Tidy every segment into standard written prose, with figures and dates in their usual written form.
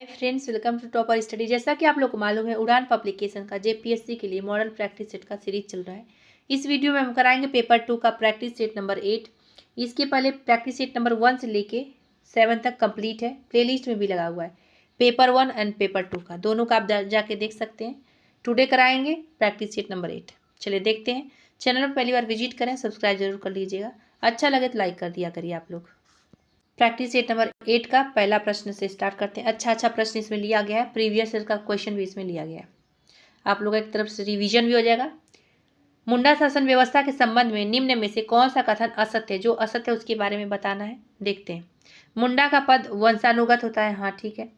Friends, welcome to topper study. जैसा कि आप लोग को मालूम है, उड़ान पब्लिकेशन का जेपीएससी के लिए मॉडल प्रैक्टिस सेट का सीरीज चल रहा है। इस वीडियो में हम कराएंगे पेपर 2 का प्रैक्टिस सेट नंबर 8। इसके पहले प्रैक्टिस सेट नंबर 1 से लेके 7 तक कंप्लीट है, प्लेलिस्ट में भी लगा हुआ है। पेपर 1 एंड पेपर 2 का दोनों का आप जाके देख सकते हैं। टुडे कराएंगे प्रैक्टिस सेट नंबर 8। चलिए देखते हैं। चैनल पर पहली बार विजिट करें, सब्सक्राइब जरूर कर लीजिएगा। अच्छा लगे तो लाइक कर दिया करिए आप लोग। प्रैक्टिस सेट नंबर 8 का पहला प्रश्न से स्टार्ट करते हैं। अच्छा प्रश्न इसमें लिया गया है, प्रीवियस ईयर का क्वेश्चन भी इसमें लिया गया है। आप लोग एक तरफ से रिवीजन भी हो जाएगा। मुंडा शासन व्यवस्था के संबंध में निम्न में से कौन सा कथन असत्य है? जो असत्य है उसके बारे में बताना है। देखते हैं। मुंडा का पद वंशानुगत होता है, हाँ ठीक है।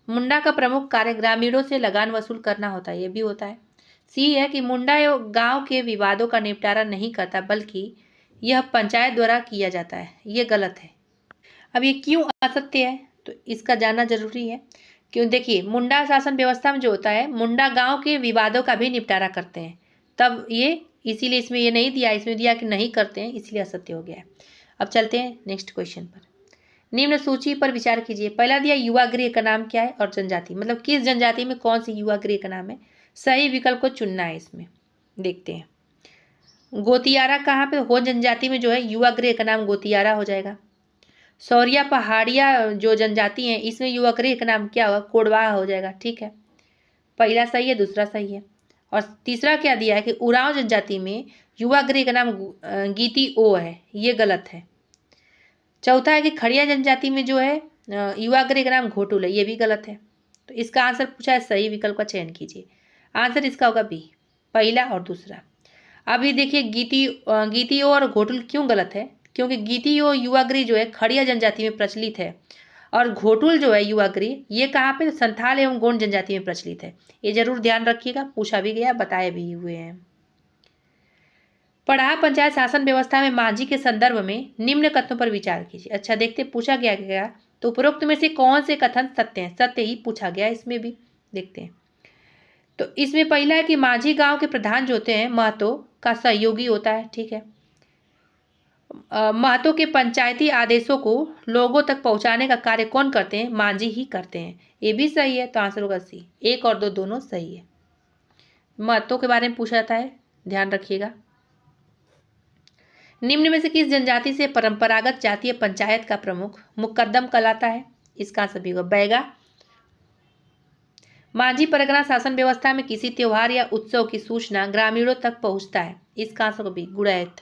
मुंडा का प्रमुख कार्य ग्रामीणों से लगान वसूल करना होता है, ये भी होता है। सी है कि मुंडा गांव के विवादों का निपटारा नहीं करता, बल्कि यह पंचायत द्वारा किया जाता है, ये गलत है। अब ये क्यों असत्य है तो इसका जानना जरूरी है। क्यों? देखिए, मुंडा शासन व्यवस्था में जो होता है, मुंडा गांव के विवादों का भी निपटारा करते हैं, तब ये इसीलिए इसमें ये नहीं दिया, इसमें दिया कि नहीं करते हैं, इसलिए असत्य हो गया है। अब चलते हैं नेक्स्ट क्वेश्चन पर। निम्न सूची पर विचार कीजिए। पहला दिया युवा गृह का नाम क्या है और जनजाति, मतलब किस जनजाति में कौन सी युवा गृह का नाम है। सही विकल्प को चुनना है इसमें। देखते हैं। गोतियारा कहाँ पे? हो जनजाति में जो है युवा गृह का नाम गोतियारा हो जाएगा। सौरिया पहाड़िया जो जनजाति है, इसमें युवा गृह का नाम क्या होगा? कोडवा हो जाएगा, ठीक है। पहला सही है, दूसरा सही है। और तीसरा क्या दिया है कि उरांव जनजाति में युवा गृह का नाम गीती ओ है, ये गलत है। चौथा है कि खड़िया जनजाति में जो है युवा गृह का नाम घोटुल है, ये भी गलत है। तो इसका आंसर पूछा है, सही विकल्प का चयन कीजिए। आंसर इसका होगा बी, पहला और दूसरा। अभी देखिए, गीती ओ और घोटुल क्यों गलत है? क्योंकि गीती ओ युवा गृह जो है खड़िया जनजाति में प्रचलित है, और घोटुल जो है युवा गृह ये कहाँ पे? संथाल एवं गोंड जनजाति में प्रचलित है। ये जरूर ध्यान रखिएगा, पूछा भी गया, बताए भी हुए हैं। पढ़ा पंचायत शासन व्यवस्था में मांझी के संदर्भ में निम्न कथनों पर विचार कीजिए। अच्छा देखते, पूछा गया तो उपरोक्त में से कौन से कथन सत्य हैं? सत्य ही पूछा गया इसमें भी। देखते हैं। तो इसमें पहला है कि मांझी गांव के प्रधान जो होते हैं महतो का सहयोगी होता है, ठीक है। महतो के पंचायती आदेशों को लोगों तक पहुंचाने का कार्य कौन करते हैं? मांझी ही करते हैं, ये भी सही है। तो आंसर होगा सी, 1 और 2 दोनों सही है। महतो के बारे में पूछा जाता है, ध्यान रखिएगा। निम्न में से किस जनजाति से परंपरागत जातीय पंचायत का प्रमुख मुकद्दम कहलाता है? इसका आंसर भी होगा बैगा। मांझी परगना शासन व्यवस्था में किसी त्योहार या उत्सव की सूचना ग्रामीणों तक पहुंचता है। इसका आंसर भी गुड़ैत।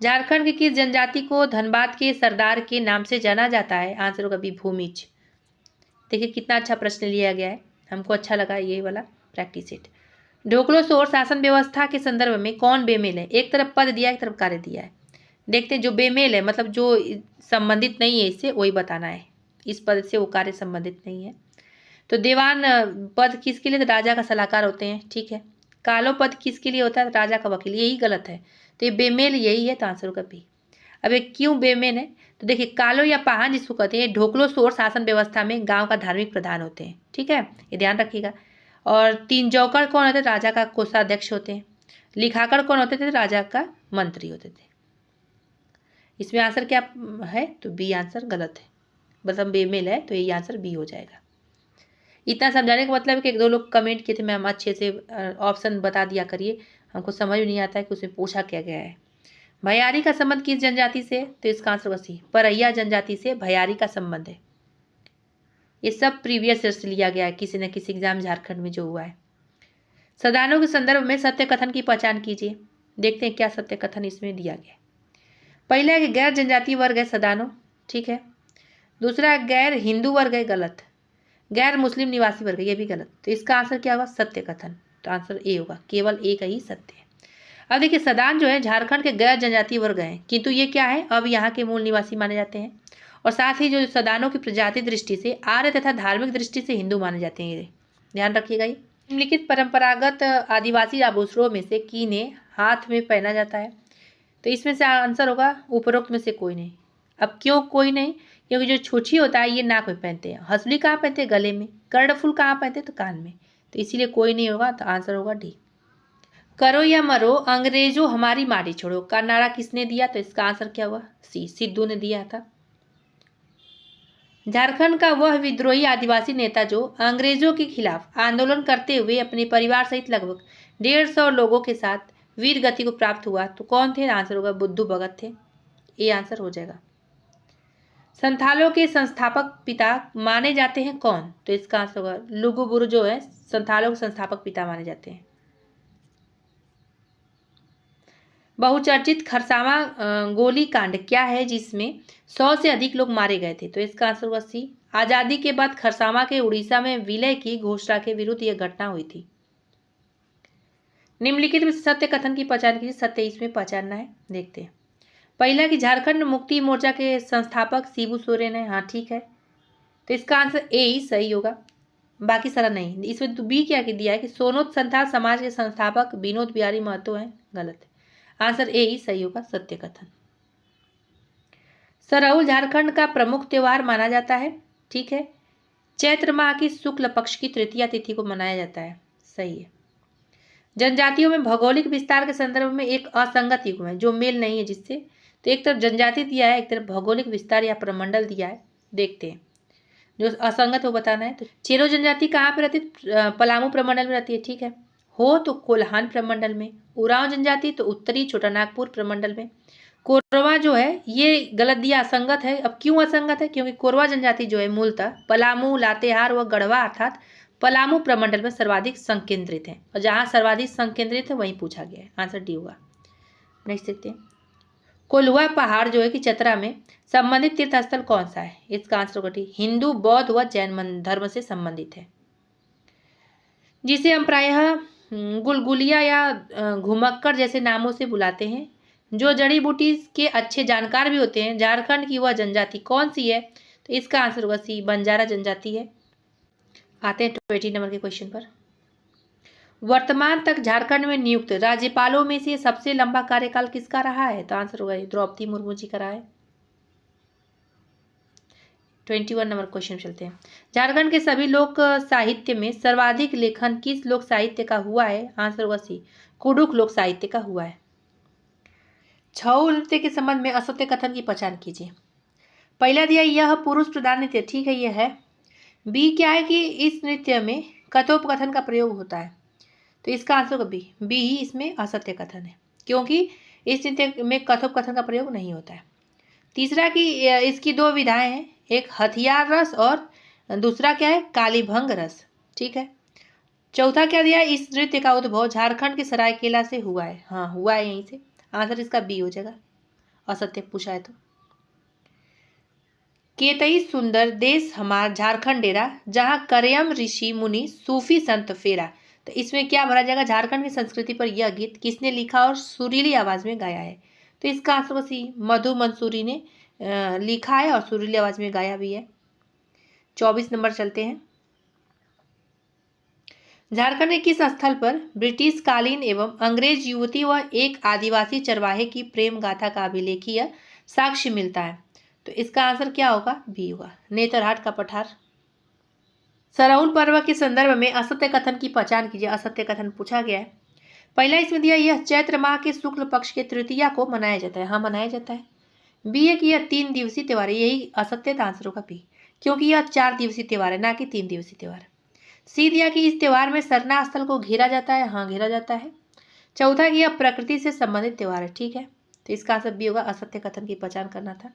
झारखंड की किस जनजाति को धनबाद के सरदार के नाम से जाना जाता है? आंसर होगा बी, भूमिज। देखिए कितना अच्छा प्रश्न लिया गया है, हमको अच्छा लगा ये वाला प्रैक्टिस सेट। ढोकलो सोर शासन व्यवस्था के संदर्भ में कौन बेमेल है? एक तरफ पद दिया है, एक तरफ कार्य दिया है। देखते हैं, जो बेमेल है मतलब जो संबंधित नहीं है इससे, वही बताना है। इस पद से वो कार्य संबंधित नहीं है। तो दीवान पद किसके लिए? तो राजा का सलाहकार होते हैं, ठीक है। कालो पद किसके लिए होता है? राजा का वकील, यही गलत है। तो ये बेमेल यही है, तो आंसर होगा बी। अब ये क्यों बेमेल है? तो देखिए, कालो या पाहन जिसको कहते हैं, ढोकलो सोर शासन व्यवस्था में गांव का धार्मिक प्रधान होते हैं, ठीक है, ये ध्यान रखिएगा। और 3 जौकड़ कौन होते? राजा का कोषाध्यक्ष होते हैं। लिखाकड़ कौन होते थे? राजा का मंत्री होते थे। इसमें आंसर क्या है? तो बी आंसर गलत है, मतलब बेमेल है, तो यही आंसर बी हो जाएगा। इतना समझाने का मतलब है कि 1-2 लोग कमेंट किए थे मैम अच्छे से ऑप्शन बता दिया करिए, हमको समझ नहीं आता है कि उसमें पूछा क्या गया है। भैयारी का संबंध किस जनजाति से? तो इसका आंसर होगा सी, परैया जनजाति से भैयारी का संबंध है। ये सब प्रीवियस ईयर से लिया गया है, किसी न किसी एग्जाम झारखंड में जो हुआ है। सदानों के संदर्भ में सत्य कथन की पहचान कीजिए। देखते हैं क्या सत्य कथन इसमें दिया गया है। पहला है कि गैर जनजातीय वर्ग है सदानो, ठीक है। दूसरा है गैर हिंदू वर्ग है, गलत। गैर मुस्लिम निवासी वर्ग है, ये भी गलत। तो इसका आंसर क्या होगा? सत्य कथन। तो आंसर ए होगा, केवल ए का ही सत्य है। अब देखिए, सदान जो है झारखंड के गैर जनजातीय वर्ग हैं, किंतु ये क्या है? अब यहाँ के मूल निवासी माने जाते हैं। और साथ ही जो सदानों की प्रजाति दृष्टि से आर्य तथा धार्मिक दृष्टि से हिंदू माने जाते हैं, ये ध्यान रखिएगा। ये निम्नलिखित परंपरागत आदिवासी आभूषणों में से कीने हाथ में पहना जाता है? तो इसमें से आंसर होगा उपरोक्त में से कोई नहीं। अब क्यों कोई नहीं? क्योंकि जो छुछी होता है ये नाक में पहनते हैं, हंसुली कहाँ पहनते हैं? गले में। कर्णफूल कहाँ पहनते हैं? तो कान में। तो इसीलिए कोई नहीं होगा, तो आंसर होगा डी। करो या मरो अंग्रेजों हमारी माटी छोड़ो का नारा किसने दिया? तो इसका आंसर क्या हुआ? सी, सिद्धू ने दिया था। झारखंड का वह विद्रोही आदिवासी नेता जो अंग्रेजों के खिलाफ आंदोलन करते हुए अपने परिवार सहित लगभग 150 लोगों के साथ वीर गति को प्राप्त हुआ, तो कौन थे? आंसर होगा बुद्धू भगत थे। ये आंसर हो जाएगा। संथालों के संस्थापक पिता माने जाते हैं कौन? तो इसका आंसर होगा लुगुबुरु जो है संथालों के संस्थापक पिता माने जाते हैं। बहुचर्चित खरसावां गोली कांड क्या है जिसमें 100 से अधिक लोग मारे गए थे? तो इसका आंसर होगा सी। आजादी के बाद खरसावां के उड़ीसा में विलय की घोषणा के विरुद्ध यह घटना हुई थी। निम्नलिखित में सत्य कथन की पहचान कीजिए। सत्य इसमें पहचानना है, देखते हैं। पहला कि झारखंड मुक्ति मोर्चा के संस्थापक शिबू सोरेन है। हाँ ठीक है, तो इसका आंसर ए ही सही होगा, बाकी सारा नहीं। इसमें तो बी क्या दिया है कि सोनोत संथाल समाज के संस्थापक विनोद बिहारी महतो हैं, गलत है। आंसर ए ही सही होगा, सत्य कथन। सरहुल झारखंड का प्रमुख त्योहार माना जाता है, ठीक है। चैत्र माह की शुक्ल पक्ष की तृतीया तिथि को मनाया जाता है, सही है। जनजातियों में भौगोलिक विस्तार के संदर्भ में एक असंगत युग्म है जो मेल नहीं है जिससे, तो एक तरफ जनजाति दिया है, एक तरफ भौगोलिक विस्तार या प्रमंडल दिया है। देखते हैं जो असंगत हो बताना है। तो चेरो जनजाति कहाँ पे रहती है? पलामू प्रमंडल में रहती है, ठीक है। हो तो कोल्हान प्रमंडल में। उरांव जनजाति तो उत्तरी छोटानागपुर प्रमंडल में। कोरवा जो है ये गलत दिया, असंगत है। अब क्यों असंगत है? क्योंकि कोरवा जनजाति जो है मूलतः पलामू, लातेहार व गढ़वा अर्थात पलामू प्रमंडल में सर्वाधिक संकेंद्रित है, और जहां सर्वाधिक संकेंद्रित है वहीं पूछा गया है। आंसर डी होगा। नेक्स्ट देखते हैं। कोल्हुआ पहाड़ जो है कि चतरा में संबंधित तीर्थ स्थल कौन सा है? इसका आंसर होगा डी, हिंदू, बौद्ध व जैन धर्म से संबंधित है, जिसे हम प्रायः गुलगुलिया या घुमक्कर जैसे नामों से बुलाते हैं, जो जड़ी बूटी के अच्छे जानकार भी होते हैं। झारखंड की वह जनजाति कौन सी है? तो इसका आंसर होगा सी, बंजारा जनजाति है। आते हैं 20 नंबर के क्वेश्चन पर। वर्तमान तक झारखंड में नियुक्त राज्यपालों में से सबसे लंबा कार्यकाल किसका रहा है? तो आंसर होगा द्रौपदी मुर्मू जी का रहा है। 21 नंबर क्वेश्चन चलते हैं। झारखंड के सभी लोक साहित्य में सर्वाधिक लेखन किस लोक साहित्य का हुआ है? आंसर होगा सी, कुडुख लोक साहित्य का हुआ है। छऊ नृत्य के संबंध में असत्य कथन की पहचान कीजिए। पहला दिया यह पुरुष प्रधान नृत्य, ठीक है, यह है। बी क्या है कि इस नृत्य में कथोपकथन का प्रयोग होता है, तो इसका आंसर होगा बी। बी ही इसमें असत्य कथन है, क्योंकि इस नृत्य में कथोपकथन का प्रयोग नहीं होता है। तीसरा कि इसकी दो विधाएं हैं, एक हथियार रस और दूसरा क्या है, कालीभंग रस, ठीक है। चौथा क्या दिया, इस नृत्य का उद्भव झारखंड के सरायकेला से हुआ है। हाँ हुआ है यहीं से, आंसर इसका बी हो जाएगा, असत्य पूछा है तो। केतई सुंदर देश हमार झारखंड डेरा, जहाँ करयम ऋषि मुनि सूफी संत फेरा, तो इसमें क्या भरा जाएगा? झारखंड की संस्कृति पर यह गीत किसने लिखा और सुरीली आवाज में गाया है? तो इसका आंसर सी, मधु मंसूरी ने लिखा है और सुरीली आवाज में गाया भी है। 24 नंबर चलते हैं। झारखंड के किस स्थल पर ब्रिटिश कालीन एवं अंग्रेज युवती व एक आदिवासी चरवाहे की प्रेम गाथा का अभिलेखीय साक्ष्य मिलता है? तो इसका आंसर क्या होगा? बी होगा, नेतरहाट का पठार। सरहुल पर्व के संदर्भ में असत्य कथन की पहचान कीजिए। असत्य कथन पूछा गया है। पहला इसमें दिया यह चैत्र माह के शुक्ल पक्ष के तृतीया को मनाया जाता है। हाँ मनाया जाता है। बी है कि यह 3 दिवसीय त्यौहार है, यही असत्य आंसर होगा बी, क्योंकि यह 4 दिवसीय त्यौहार है, ना कि 3 दिवसीय त्यौहार। सी दिया कि इस त्यौहार में सरना स्थल को घेरा जाता है। हाँ घेरा जाता है। चौथा कि यह प्रकृति से संबंधित त्यौहार है, ठीक है, तो इसका आंसर बी होगा, असत्य कथन की पहचान करना था।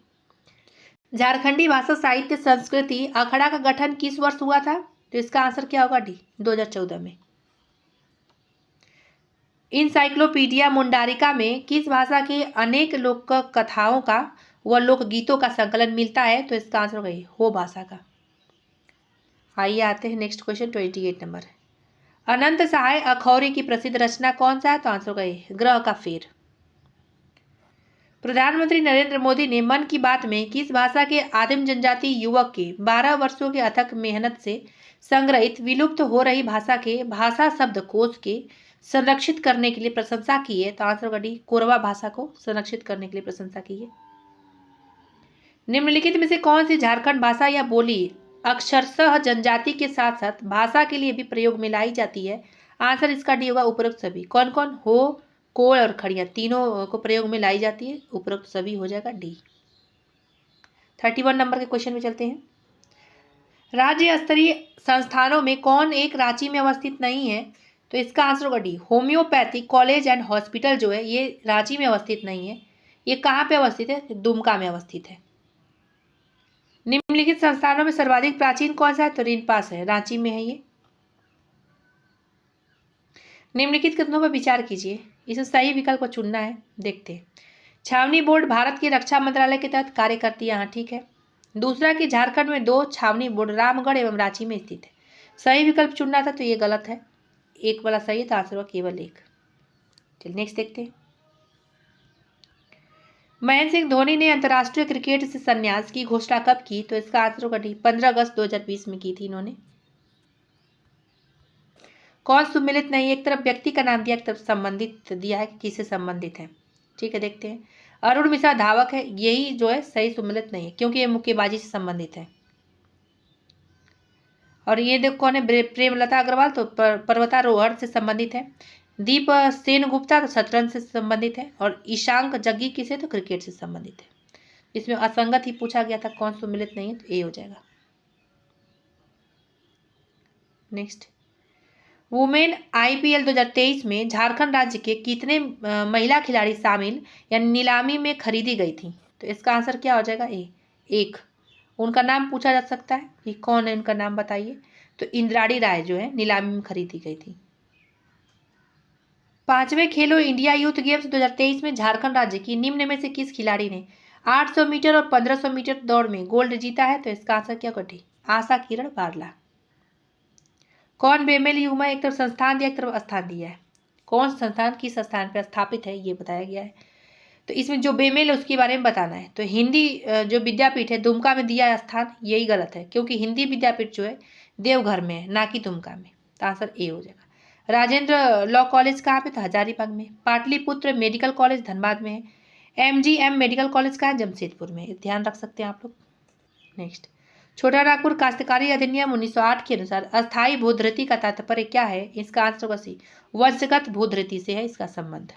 झारखंडी भाषा साहित्य संस्कृति अखड़ा का गठन किस वर्ष हुआ था? तो इसका आंसर क्या होगा? डी, 2014 में। इनसाइक्लोपीडिया मुंडारिका में किस भाषा के अनेक लोक कथाओं का व लोकगीतों का संकलन मिलता है? तो इसका आंसर होगा हो भाषा का। आइए आते हैं नेक्स्ट क्वेश्चन 28 नंबर। अनंत सहाय अखौरी की प्रसिद्ध रचना कौन सा है? तो आंसर होगा ग्रह का फेर। प्रधानमंत्री नरेंद्र मोदी ने मन की बात में किस भाषा के आदिम जनजाति युवक के 12 वर्षों के अथक मेहनत से संग्रहित विलुप्त हो रही भाषा के भाषा शब्दकोश के संरक्षित करने के लिए प्रशंसा की है? तो आंसर होगा डी, कोरवा भाषा को संरक्षित करने के लिए प्रशंसा की है। निम्नलिखित में से कौन सी झारखंड भाषा या बोली अक्षरशः जनजाति के साथ साथ भाषा के लिए भी प्रयोग में लाई जाती है? आंसर इसका डी होगा, उपरोक्त सभी। कौन कौन? हो, कोल और खड़िया, तीनों को प्रयोग में लाई जाती है, उपरोक्त सभी हो जाएगा डी। 31 नंबर के क्वेश्चन में चलते हैं। राज्य स्तरीय संस्थानों में कौन एक रांची में अवस्थित नहीं है? तो इसका आंसर होगा D, homeopathic college and hospital जो है ये रांची में अवस्थित नहीं है। ये कहाँ पे अवस्थित है? दुमका में अवस्थित है। निम्नलिखित संस्थानों में सर्वाधिक प्राचीन कौन सा है? तो रिनपास है, रांची में है ये। निम्नलिखित कथनों पर विचार कीजिए, इसमें सही विकल्प को चुनना है। देखते हैं। छावनी बोर्ड भारत के रक्षा मंत्रालय के तहत कार्य करती है, हाँ ठीक है। दूसरा कि झारखंड में 2 छावनी बोर्ड रामगढ़ एवं रांची में स्थित है। सही विकल्प चुनना था तो ये गलत है, एक वाला सही है, तो आंसर होगा केवल एक। चलिए नेक्स्ट देखते हैं। महेंद्र सिंह धोनी ने अंतर्राष्ट्रीय क्रिकेट से संन्यास की घोषणा कब की? तो इसका आंसर होगा डी, 15 अगस्त 2020 में की थी इन्होंने। कौन सुमिलित नहीं? एक तरफ व्यक्ति का नाम दिया, एक तरफ संबंधित दिया है कि किससे संबंधित है। ठीक है, देखते हैं। अरुण मिश्रा धावक है, यही जो है सही सुमिलित नहीं है क्योंकि ये मुक्केबाजी से संबंधित है। और ये देखो कौन है? प्रेमलता अग्रवाल तो पर्वतारोहण से संबंधित है। दीप सेन गुप्ता तो शतरंज से संबंधित है। और ईशांक जग्गी किसे? तो क्रिकेट से संबंधित है। इसमें असंगत ही पूछा गया था, कौन सुमिलित नहीं है, तो ए हो जाएगा। नेक्स्ट, वुमेन IPL 2023 में झारखंड राज्य के कितने महिला खिलाड़ी शामिल या नीलामी में खरीदी गई थी? तो इसका आंसर क्या हो जाएगा? ए, 1। उनका नाम पूछा जा सकता है कि कौन है, उनका नाम बताइए। तो इंद्राणी राय जो है नीलामी में खरीदी गई थी। 5वें खेलो इंडिया यूथ गेम्स 2023 में झारखंड राज्य की निम्न में से किस खिलाड़ी ने 800 मीटर और 1500 मीटर दौड़ में गोल्ड जीता है? तो इसका आंसर क्या होगा? आशा किरण बारला। कौन बेमेल युमा? एक तरफ संस्थान दिया, एक तरफ स्थान दिया है। कौन संस्थान किस स्थान पर स्थापित है ये बताया गया है। तो इसमें जो बेमेल है उसके बारे में बताना है। तो हिंदी जो विद्यापीठ है दुमका में दिया है स्थान, यही गलत है क्योंकि हिंदी विद्यापीठ जो है देवघर में है, ना कि दुमका में। तो आंसर ए हो जाएगा। राजेंद्र लॉ कॉलेज कहाँ पे? तो हजारीबाग में। पाटलिपुत्र मेडिकल कॉलेज धनबाद में है। MGM मेडिकल कॉलेज कहाँ है? जमशेदपुर में। ध्यान रख सकते हैं आप लोग। नेक्स्ट, छोटा नागपुर काश्तकारी अधिनियम 1908 के अनुसार अस्थायी भूधृति का तात्पर्य क्या है? इसका आंसर होगा सी, वंशगत भूधृति से है इसका संबंध।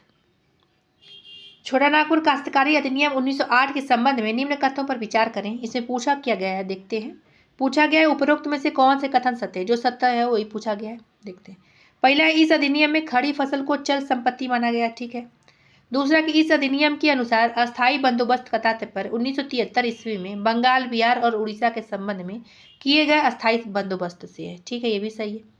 छोटा नागपुर काश्तकारी अधिनियम 1908 के संबंध में निम्न कथनों पर विचार करें। इसमें पूछा क्या गया है, देखते हैं। पूछा गया है उपरोक्त में से कौन से कथन सत्य है? जो सत्य है वही पूछा गया है, देखते हैं। पहला, इस अधिनियम में खड़ी फसल को चल संपत्ति माना गया, ठीक है। दूसरा कि इस अधिनियम के अनुसार अस्थायी बंदोबस्त का तात्पर्य 1973 ईस्वी में बंगाल, बिहार और उड़ीसा के संबंध में किए गए अस्थायी बंदोबस्त से है, ठीक है, ये भी सही है।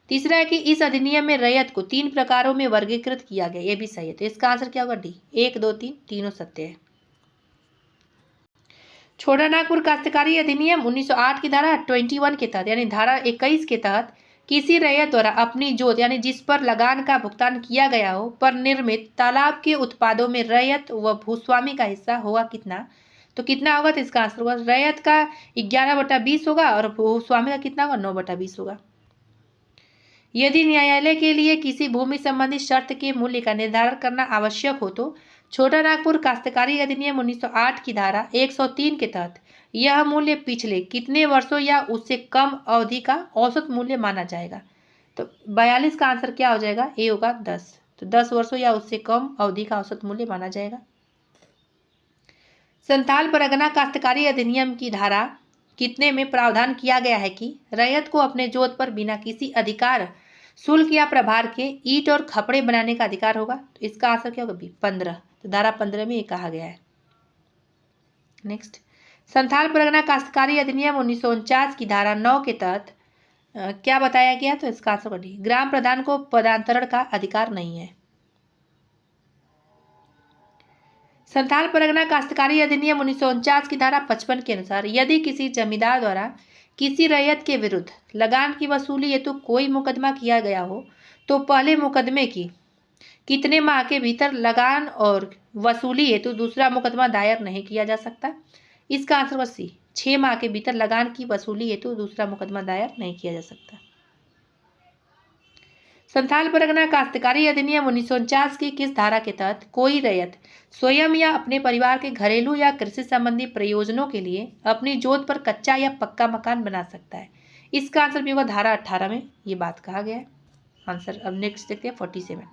तीसरा है कि इस अधिनियम में रैयत को 3 प्रकारों में वर्गीकृत किया गया, ये भी सही है। तो इसका आंसर क्या होगा? डी, 1, 2, 3 तीनों सत्य है। छोटा नागपुर काश्तकारी अधिनियम 1908 की धारा 21 के तहत यानी धारा 21 के तहत किसी रैयत द्वारा अपनी जोत यानी जिस पर लगान का भुगतान किया गया हो पर निर्मित तालाब के उत्पादों में रैयत व भूस्वामी का हिस्सा होगा कितना? तो कितना होगा? तो इसका आंसर होगा रैयत का 11/20 होगा और भूस्वामी का कितना होगा? 9/20 होगा। यदि न्यायालय के लिए किसी भूमि संबंधी शर्त के मूल्य का निर्धारण करना आवश्यक हो तो छोटा नागपुर काश्तकारी अधिनियम 1908 की धारा 103 के तहत यह मूल्य पिछले कितने वर्षों या उससे कम अवधि का औसत मूल्य माना जाएगा? तो 42 का आंसर क्या हो जाएगा? ए होगा 10। तो 10 वर्षों या उससे कम अवधि का औसत मूल्य माना जाएगा। संथाल परगना काश्तकारी अधिनियम की धारा कितने में प्रावधान किया गया है कि रैयत को अपने जोत पर बिना किसी अधिकार शुल्क या प्रभार के ईंट और खपड़े बनाने का अधिकार होगा? तो इसका आंसर क्या होगा? 15। तो धारा 15 में ये कहा गया है। नेक्स्ट, संथाल परगना काश्तकारी अधिनियम 1949 की धारा 9 के तहत क्या बताया गया? तो इसका आंसर डी, ग्राम प्रधान को पदांतरण का अधिकार नहीं है। संथाल परगना काश्तकारी अधिनियम 1949 की धारा 55 के अनुसार यदि किसी जमींदार द्वारा किसी रैयत के विरुद्ध लगान की वसूली हेतु कोई मुकदमा किया गया हो तो पहले मुकदमे की कितने माह के भीतर लगान और वसूली हेतु दूसरा मुकदमा दायर नहीं किया जा सकता? इसका आंसर होगा सी, 6 माह के भीतर लगान की वसूली हेतु दूसरा मुकदमा दायर नहीं किया जा सकता। संथाल परगना काश्तकारी अधिनियम 1949 की किस धारा के तहत कोई रैयत स्वयं या अपने परिवार के घरेलू या कृषि संबंधी प्रयोजनों के लिए अपनी जोत पर कच्चा या पक्का मकान बना सकता है? इसका आंसर भी होगा धारा 18 में ये बात कहा गया है। आंसर अब नेक्स्ट देखते हैं 47।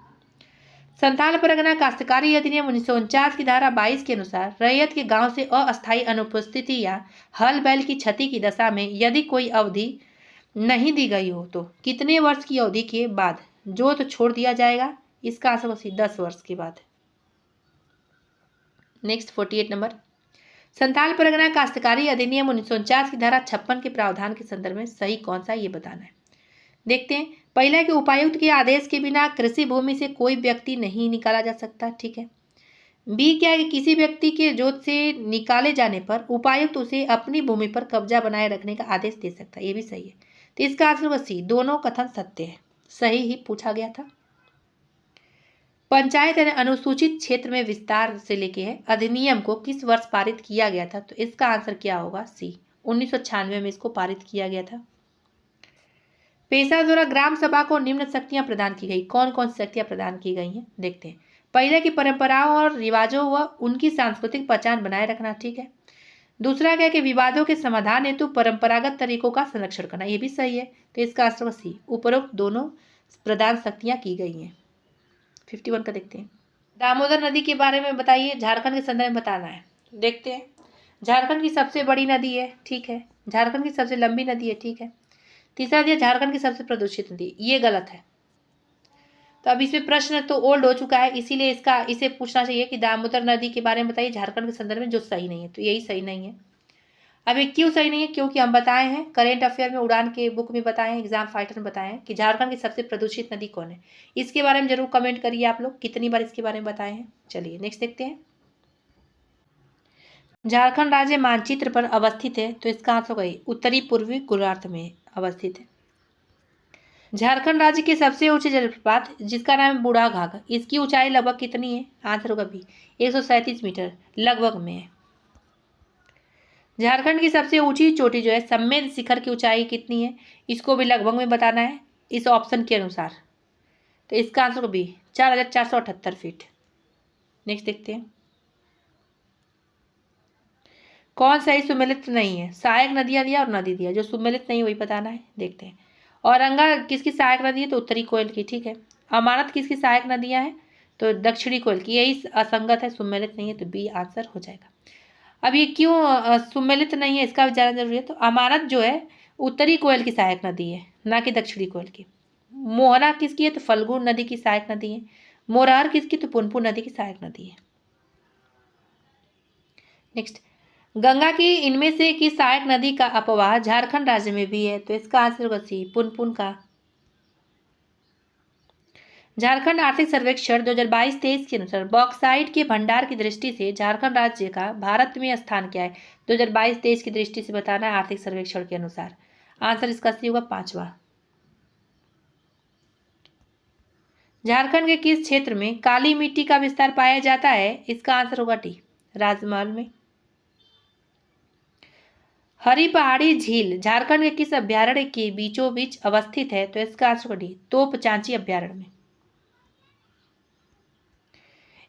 संथाल परगना काश्तकारी अधिनियम 1949 की धारा 22 के अनुसार रैयत के गांव से अस्थायी अनुपस्थिति या हल बैल की क्षति की दशा में यदि कोई अवधि नहीं दी गई हो तो कितने वर्ष की अवधि के बाद जोत छोड़ दिया जाएगा? इसका आंसर होगा 10 वर्ष के बाद। नेक्स्ट 48 नंबर, संथाल परगना काश्तकारी अधिनियम 1949 की धारा 56 के प्रावधान के संदर्भ में सही कौन सा ये बताना है। देखते हैं। पहला कि उपायुक्त के आदेश के बिना कृषि भूमि से कोई व्यक्ति नहीं निकाला जा सकता, ठीक है। बी क्या है कि किसी व्यक्ति के जोत से निकाले जाने पर उपायुक्त उसे अपनी भूमि पर कब्जा बनाए रखने का आदेश दे सकता है, ये भी सही है। तो इसका आंसर होगा सी, दोनों कथन सत्य है, सही ही पूछा गया था। पंचायत यानी अनुसूचित क्षेत्र में विस्तार से लेके है अधिनियम को किस वर्ष पारित किया गया था? तो इसका आंसर क्या होगा? सी, 1996 में इसको पारित किया गया था। पेशा द्वारा ग्राम सभा को निम्न शक्तियां प्रदान की गई। कौन कौन सी शक्तियां प्रदान की गई हैं देखते हैं। पहले की परंपराओं और रिवाजों व उनकी सांस्कृतिक पहचान बनाए रखना, ठीक है। दूसरा क्या कि विवादों के समाधान हेतु परंपरागत तरीकों का संरक्षण करना, ये भी सही है। तो इसका आंसर सी, उपरोक्त दोनों प्रधान शक्तियां की गई हैं। 51 का देखते हैं। दामोदर नदी के बारे में बताइए, झारखंड के संदर्भ में बताना है। देखते हैं। झारखंड की सबसे बड़ी नदी है, ठीक है। झारखंड की सबसे लंबी नदी है, ठीक है। तीसरा दिया झारखंड की सबसे प्रदूषित नदी, ये गलत है। तो अब इसमें प्रश्न तो ओल्ड हो चुका है, इसीलिए इसे पूछना चाहिए कि दामोदर नदी के बारे में बताइए झारखंड के संदर्भ में, जो सही नहीं है। तो यही सही नहीं है। अब ये क्यों सही नहीं है? क्योंकि हम बताए हैं करेंट अफेयर में, उड़ान के बुक में बताए हैं, एग्जाम फाइटर में बताए हैं कि झारखंड की सबसे प्रदूषित नदी कौन है। इसके बारे में जरूर कमेंट करिए आप लोग, कितनी बार इसके बारे में बताए हैं। चलिए नेक्स्ट देखते हैं। झारखंड राज्य मानचित्र पर अवस्थित है, तो इसका आंसर होगा उत्तरी पूर्वी गोलार्ध में अवस्थित है। झारखंड राज्य के सबसे ऊंचे जलप्रपात जिसका नाम है बूढ़ा घाघ, इसकी ऊंचाई लगभग कितनी है? आंसर होगा बी, 137 मीटर लगभग में है। झारखंड की सबसे ऊंची चोटी जो है सम्मेद शिखर की ऊंचाई कितनी है? इसको भी लगभग में बताना है इस ऑप्शन के अनुसार। तो इसका आंसर होगा बी, 4478 फीट। नेक्स्ट देखते हैं। कौन सही सुमेलित नहीं है? सहायक नदियां दिया और नदी दिया, जो सुमेलित नहीं वही बताना है। देखते हैं। औरंगा किसकी सहायक नदी है? तो उत्तरी कोयल की, ठीक है। अमानत किसकी सहायक नदियां हैं? तो दक्षिणी कोयल की, यही असंगत है, सुमेलित नहीं है, तो बी आंसर हो जाएगा। अब ये क्यों सुमेलित नहीं है, इसका भी जानना जरूरी है। तो अमानत जो है उत्तरी कोयल की सहायक नदी है, ना कि दक्षिणी कोयल की। मोहना किसकी है? तो फल्गु नदी की सहायक नदी है। मोरहर किसकी? तो पुनपुन नदी की सहायक नदी है। नेक्स्ट, गंगा की इनमें से किस सहायक नदी का अपवाह झारखंड राज्य में भी है? तो इसका आंसर होगा सी, पुनपुन का। झारखंड आर्थिक सर्वेक्षण 2022-23 के अनुसार बॉक्साइट के भंडार की दृष्टि से झारखंड राज्य का भारत में स्थान क्या है? 2022-23 की दृष्टि से बताना है आर्थिक सर्वेक्षण के अनुसार। आंसर इसका सी होगा, 5वां। झारखंड के किस क्षेत्र में काली मिट्टी का विस्तार पाया जाता है? इसका आंसर होगा डी, राजमहल में। हरी पहाड़ी झील झारखंड के किस अभ्यारण्य के बीचों बीच अवस्थित है? तो इसका आंसर डी, तोपचांची अभ्यारण्य में।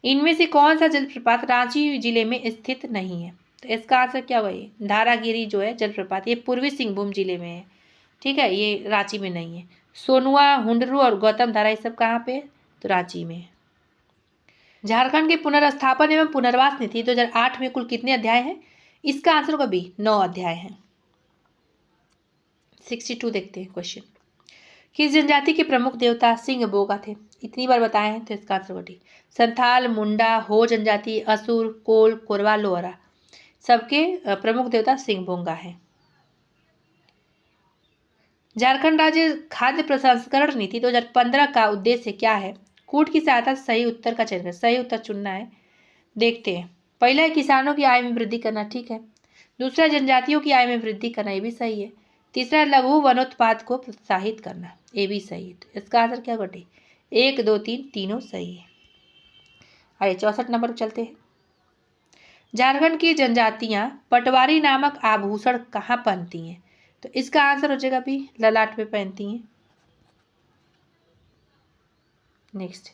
इनमें से कौन सा जलप्रपात रांची जिले में स्थित नहीं है? तो इसका आंसर क्या होगा? धारागिरी जो है जलप्रपात, ये पूर्वी सिंहभूम जिले में है, ठीक है, ये रांची में नहीं है। सोनुआ, हुंडरू और गौतम धारा ये सब कहाँ पे? तो रांची में है। झारखंड के पुनर्स्थापन एवं पुनर्वास नीति 2008 में कुल कितने अध्याय हैं? इसका आंसर होगा बी, 9 अध्याय हैं। 62 देखते हैं क्वेश्चन। किस जनजाति के प्रमुख देवता सिंह बोगा थे? इतनी बार बताए हैं, तो इसका आंसर होगा डी, संथाल, मुंडा, हो जनजाति, असुर, कोल, कोरवा, लोहरा, सबके प्रमुख देवता सिंह बोगा है। झारखंड राज्य खाद्य प्रसंस्करण नीति 2015 का उद्देश्य क्या है? कूट की सहायता से सही उत्तर का चयन कर, सही उत्तर चुनना है। देखते हैं। पहला है किसानों की आय में वृद्धि करना, ठीक है। दूसरा जनजातियों की आय में वृद्धि करना, ये भी सही है। तीसरा लघु वनोत्पाद को प्रोत्साहित करना, ये भी सही है। तो इसका आंसर क्या होगा? 1, 2, 3 तीनों सही है। आइए 64 नंबर पर चलते हैं। झारखंड की जनजातियां पटवारी नामक आभूषण कहाँ पहनती हैं? तो इसका आंसर हो जाएगा भी, ललाट पे पहनती हैं। नेक्स्ट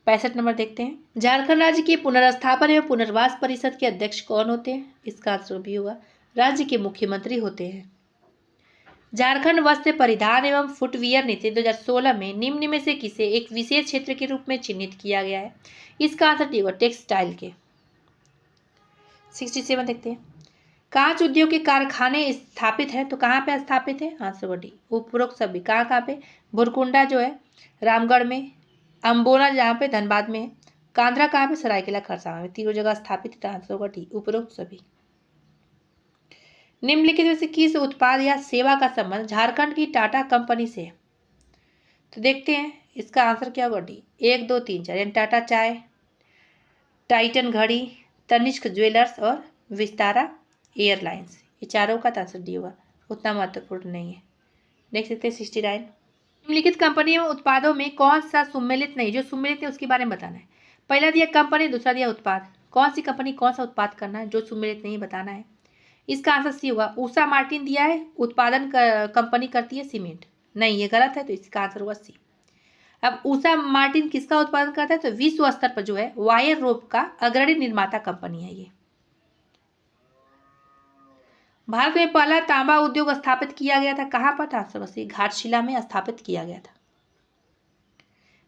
65 नंबर देखते हैं। झारखंड राज्य की पुनर्स्थापन एवं पुनर्वास परिषद के अध्यक्ष कौन होते हैं? इसका आंसर भी होगा राज्य के मुख्यमंत्री होते हैं। झारखंड वस्त्र परिधान एवं फुटवियर नीति 2016 में निम्न में से किसे एक विशेष क्षेत्र के रूप में चिन्हित किया गया है? इसका आंसर डी होगा टेक्सटाइल के। 67 देखते हैं। कांच उद्योग के कारखाने स्थापित है तो कहाँ पे स्थापित है? आंसर होगा डी। उपरोक्त सभी कहाँ पे? भुरकुंडा जो है रामगढ़ में, अम्बोना जहाँ पे धनबाद में है, कांद्रा कहाँ पे? सरायकेला खरसावां में। तीनों जगह स्थापित है, आंसर होगा डी उपरोक्त सभी। निम्नलिखित में से किस उत्पाद या सेवा का संबंध झारखंड की टाटा कंपनी से है? तो देखते हैं इसका आंसर क्या होगा डी 1 2 3 4 यानी टाटा चाय, टाइटन घड़ी, तनिष्क ज्वेलर्स और विस्तारा एयरलाइंस। ये चारों का आंसर डी होगा, उतना महत्वपूर्ण नहीं है। देख सकते हैं 69। निम्नलिखित कंपनियों उत्पादों में कौन सा सुमेलित नहीं? जो सुमेलित है उसके बारे में बताना है। पहला दिया कंपनी, दूसरा दिया उत्पाद। कौन सी कंपनी कौन सा उत्पाद करना है? जो सुमेलित नहीं बताना है। इसका आंसर सी होगा। उषा मार्टिन दिया है उत्पादन कंपनी करती है सीमेंट, नहीं ये गलत है, तो इसका आंसर होगा सी। अब उषा मार्टिन किसका उत्पादन करता है? तो विश्व स्तर पर जो है वायर रोप का अग्रणी निर्माता कंपनी है ये। भारत में पहला तांबा उद्योग स्थापित किया गया था कहाँ पर? था आंसर सी घाटशिला में स्थापित किया गया था।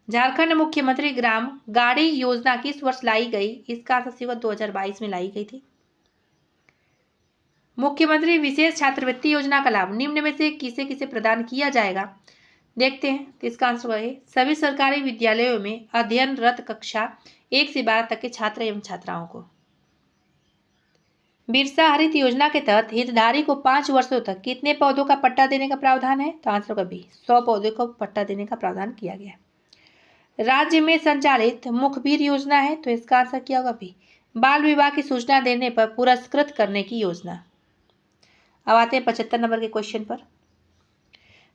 झारखंड मुख्यमंत्री ग्राम गाड़ी योजना किस वर्ष लाई गई? इसका आंसर सी होगा 2022 में लाई गई थी। मुख्यमंत्री विशेष छात्रवृत्ति योजना का लाभ निम्न में से किसे किसे प्रदान किया जाएगा? देखते हैं तो इसका आंसर है सभी सरकारी विद्यालयों में अध्ययनरत कक्षा 1 से 12 तक के छात्र एवं छात्राओं को। बिरसा हरित योजना के तहत हितधारी को 5 वर्षों तक कितने पौधों का पट्टा देने का प्रावधान है? तो आंसर होगा बी 100 पौधों को पट्टा देने का प्रावधान किया गया है। राज्य में संचालित मुखबिर योजना है तो इसका आंसर क्या होगा? बी बाल विवाह की सूचना देने पर पुरस्कृत करने की योजना। अब आते हैं 75 नंबर के क्वेश्चन पर।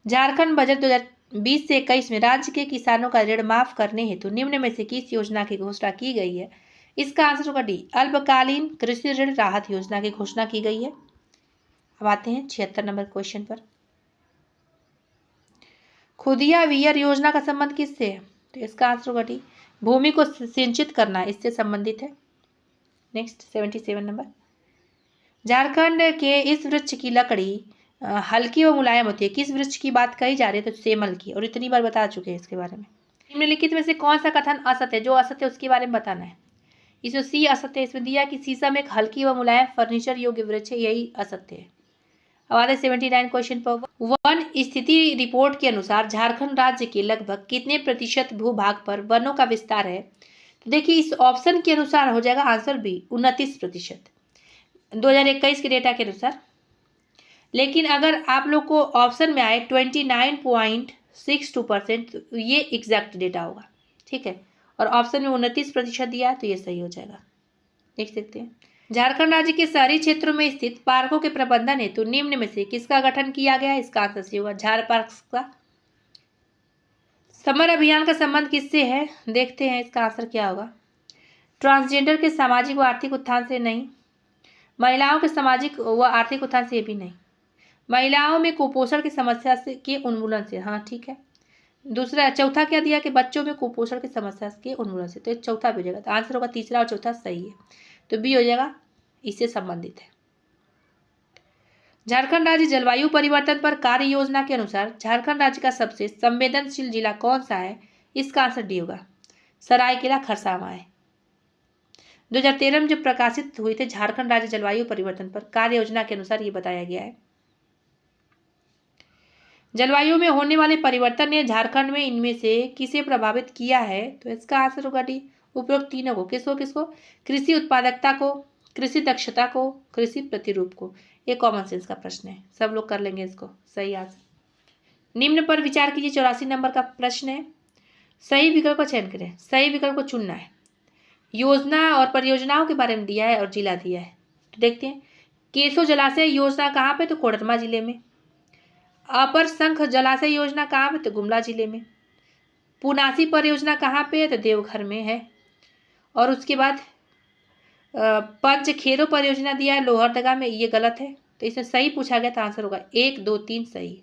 झारखंड बजट 2020 से 21 में राज्य के किसानों का ऋण माफ करने हेतु निम्न में से किस योजना की घोषणा की गई है? इसका आंसर होगा डी अल्पकालीन कृषि ऋण राहत योजना की घोषणा की गई है। अब आते हैं 76 नंबर क्वेश्चन पर। खुदिया वियर योजना का संबंध किससे है? तो इसका आंसर होगा डी भूमि को सिंचित करना इससे संबंधित है। Next 77 number. झारखंड के इस वृक्ष की लकड़ी हल्की व मुलायम होती है, किस वृक्ष की बात कही जा रही है? तो सेमल की, और इतनी बार बता चुके हैं इसके बारे में। निम्नलिखित में से कौन सा कथन असत्य है? जो असत्य है उसके बारे में बताना है। इसमें सी असत्य है, इसमें दिया कि शीशम एक हल्की व मुलायम फर्नीचर योग्य वृक्ष है, यही असत्य है। अब आते 79 क्वेश्चन पर। वन स्थिति रिपोर्ट के अनुसार झारखंड राज्य के लगभग कितने प्रतिशत भूभाग पर वनों का विस्तार है? तो देखिए इस ऑप्शन के अनुसार हो जाएगा आंसर बी 29% 2021 के डेटा के अनुसार। लेकिन अगर आप लोग को ऑप्शन में आए 29.62% तो ये एग्जैक्ट डेटा होगा, ठीक है। और ऑप्शन में 29% दिया है तो ये सही हो जाएगा। देख सकते हैं। झारखंड राज्य के शहरी क्षेत्रों में स्थित पार्कों के प्रबंधन हेतु निम्न में से किसका गठन किया गया है? इसका आंसर सही होगा झार पार्क का। समर अभियान का संबंध किससे है? देखते हैं इसका आंसर क्या होगा। ट्रांसजेंडर के सामाजिक व आर्थिक उत्थान से नहीं, महिलाओं के सामाजिक व आर्थिक उत्थान से भी नहीं, महिलाओं में कुपोषण की समस्या से के उन्मूलन से, हाँ ठीक है। दूसरा चौथा क्या दिया कि बच्चों में कुपोषण की समस्या के उन्मूलन से, तो ये चौथा भी हो जाएगा। तो आंसर होगा तीसरा और चौथा सही है, तो बी हो जाएगा, इससे संबंधित है। झारखंड राज्य जलवायु परिवर्तन पर कार्य योजना के अनुसार झारखंड राज्य का सबसे संवेदनशील जिला कौन सा है? इसका आंसर डी होगा सरायकेला खरसावां है। 2013 में जब प्रकाशित हुए थे झारखंड राज्य जलवायु परिवर्तन पर कार्य योजना के अनुसार ये बताया गया है। जलवायु में होने वाले परिवर्तन ने झारखंड में इनमें से किसे प्रभावित किया है? तो इसका आंसर होगा डी उपरोक्त तीनों को। किसको किसको? कृषि उत्पादकता को, कृषि दक्षता को, कृषि प्रतिरूप को। ये कॉमन सेंस का प्रश्न है, सब लोग कर लेंगे इसको। सही आंसर। निम्न पर विचार कीजिए। 84 नंबर का प्रश्न है। सही विकल्प का चयन करें, सही विकल्प को चुनना है। योजना और परियोजनाओं के बारे में दिया है और जिला दिया है, तो देखते हैं। केसो जलाशय योजना कहाँ पे? तो कोडरमा जिले में। अपर शंख जलाशय योजना कहाँ पे? तो गुमला जिले में। पुनासी परियोजना कहाँ पे है? तो देवघर में है। और उसके बाद पंचखेरो परियोजना दिया है लोहरदगा में, ये गलत है, तो इसमें सही पूछा गया तो आंसर होगा 1 2 3 सही।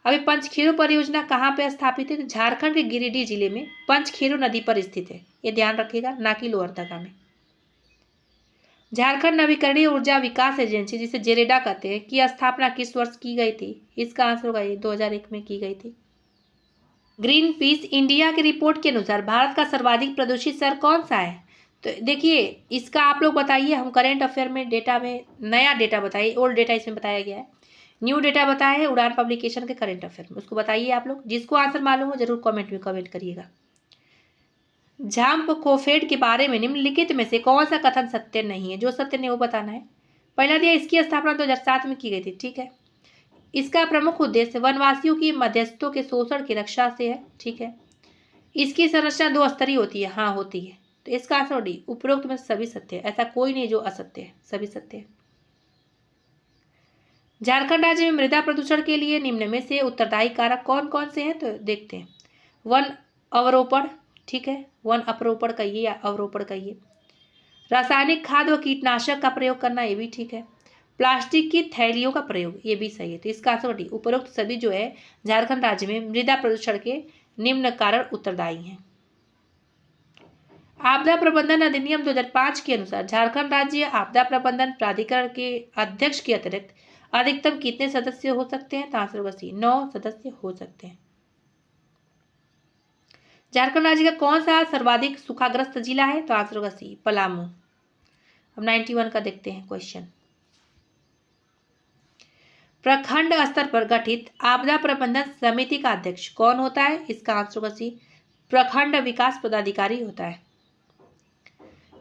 अभी पंचखेरो परियोजना कहाँ पे स्थापित है? तो झारखंड के गिरिडीह जिले में पंचखेरो नदी पर स्थित है, ये ध्यान रखिएगा, ना कि लोहरदगा में। झारखंड नवीकरणीय ऊर्जा विकास एजेंसी, जिसे जेरेडा कहते हैं, की स्थापना किस वर्ष की गई थी? इसका आंसर होगा ये 2001 में की गई थी। ग्रीन पीस इंडिया की रिपोर्ट के अनुसार भारत का सर्वाधिक प्रदूषित शहर कौन सा है? तो देखिए, इसका आप लोग बताइए। हम करेंट अफेयर में डेटा में नया डेटा बताइए, ओल्ड डेटा इसमें बताया गया है, न्यू डेटा बताया है उड़ान पब्लिकेशन के करेंट अफेयर में, उसको बताइए आप लोग। जिसको आंसर मालूम हो जरूर कमेंट में कमेंट करिएगा। झाम्प कोफेड के बारे में निम्नलिखित में से कौन सा कथन सत्य नहीं है? जो सत्य नहीं वो बताना है। पहला दिया, इसकी स्थापना 2007 में की गई थी, ठीक है। इसका प्रमुख उद्देश्य वनवासियों की मध्यस्थों के शोषण की रक्षा से है, ठीक है। इसकी संरचना 2 स्तरीय होती है, हाँ होती है। तो इसका आंसर डी, उपरोक्त में सभी सत्य है, ऐसा कोई नहीं जो असत्य है, सभी सत्य है। झारखंड राज्य में मृदा प्रदूषण के लिए निम्न में से उत्तरदायी कारक कौन कौन से हैं? तो देखते हैं। वन अवरोपण, ठीक है, वन अपरोपण कहिए या अवरोपण कहिए। रासायनिक खाद व कीटनाशक का प्रयोग करना, ये भी ठीक है। प्लास्टिक की थैलियों का प्रयोग, ये भी सही है। तो इसका आंसर डी, उपरोक्त सभी जो है झारखंड राज्य में मृदा प्रदूषण के निम्न कारण उत्तरदायी हैं। आपदा प्रबंधन अधिनियम 2005 के अनुसार झारखंड राज्य आपदा प्रबंधन प्राधिकरण के अध्यक्ष के अतिरिक्त अधिकतम कितने सदस्य हो सकते हैं? तो आंसर होगा सी, 9 सदस्य हो सकते हैं। झारखंड राज्य का कौन सा सर्वाधिक सूखाग्रस्त जिला है? तो आंसर होगा सी, पलामू। अब 91 का देखते हैं क्वेश्चन। प्रखंड स्तर पर गठित आपदा प्रबंधन समिति का अध्यक्ष कौन होता है? इसका आंसर होगा सी, प्रखंड विकास पदाधिकारी होता है।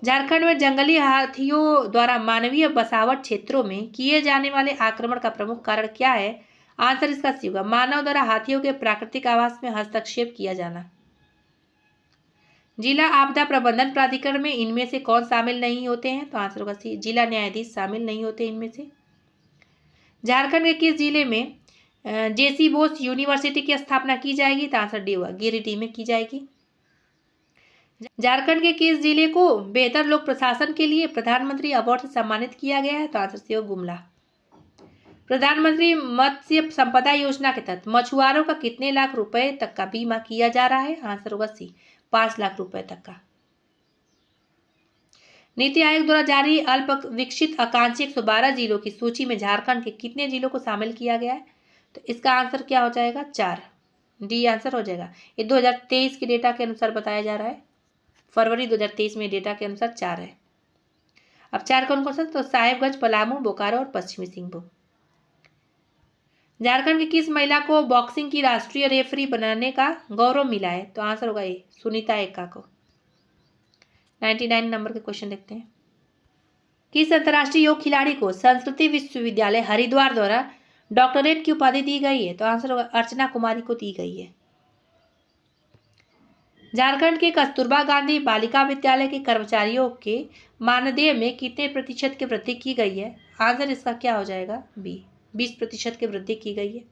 झारखंड में जंगली हाथियों द्वारा मानवीय बसावट क्षेत्रों में किए जाने वाले आक्रमण का प्रमुख कारण क्या है? आंसर इसका सी होगा, मानव द्वारा हाथियों के प्राकृतिक आवास में हस्तक्षेप किया जाना। जिला आपदा प्रबंधन प्राधिकरण में इनमें से कौन शामिल नहीं होते हैं? तो आंसर होगा सी, जिला न्यायाधीश शामिल नहीं होते इनमें से। झारखंड के किस जिले में जेसी बोस यूनिवर्सिटी की स्थापना की जाएगी? तो आंसर डी होगा, गिरिडीह में की जाएगी। झारखंड के किस जिले को बेहतर लोक प्रशासन के लिए प्रधानमंत्री अवार्ड से सम्मानित किया गया है? तो आंसर सी होगा, गुमला। प्रधानमंत्री मत्स्य संपदा योजना के तहत मछुआरों का कितने लाख रुपए तक का बीमा किया जा रहा है? आंसर होगा सी, 5 लाख रुपए तक का। नीति आयोग द्वारा जारी अल्प विकसित आकांक्षी 112 जिलों की सूची में झारखंड के कितने जिलों को शामिल किया गया है? तो इसका आंसर क्या हो जाएगा? 4, डी आंसर हो जाएगा। ये 2023 के डेटा के अनुसार बताया जा रहा है, फरवरी 2023 में डेटा के अनुसार 4 है। अब 4 कौन कौन सा? तो साहेबगंज, पलामू, बोकारो और पश्चिमी सिंहभूम। झारखंड की किस महिला को बॉक्सिंग की राष्ट्रीय रेफरी बनाने का गौरव मिला है? तो आंसर होगा ये, सुनीता एक्का को। 99 नंबर के क्वेश्चन देखते हैं। किस अंतर्राष्ट्रीय योग खिलाड़ी को संस्कृति विश्वविद्यालय हरिद्वार द्वारा डॉक्टरेट की उपाधि दी गई है? तो आंसर होगा अर्चना कुमारी को दी गई है। झारखंड के कस्तूरबा गांधी बालिका विद्यालय के कर्मचारियों के मानदेय में कितने प्रतिशत की वृद्धि की गई है? आंसर इसका क्या हो जाएगा? बी, 20% की वृद्धि की गई है।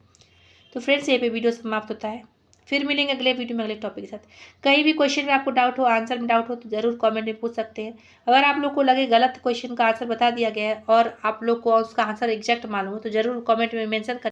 तो फ्रेंड्स, ये पे वीडियो समाप्त होता है। फिर मिलेंगे अगले वीडियो में अगले टॉपिक के साथ। कहीं भी क्वेश्चन में आपको डाउट हो, आंसर में डाउट हो, तो जरूर कमेंट में पूछ सकते हैं। अगर आप लोग को लगे गलत क्वेश्चन का आंसर बता दिया गया है और आप लोग को उसका आंसर एग्जैक्ट मालूम हो, तो जरूर कमेंट में मेंशन कर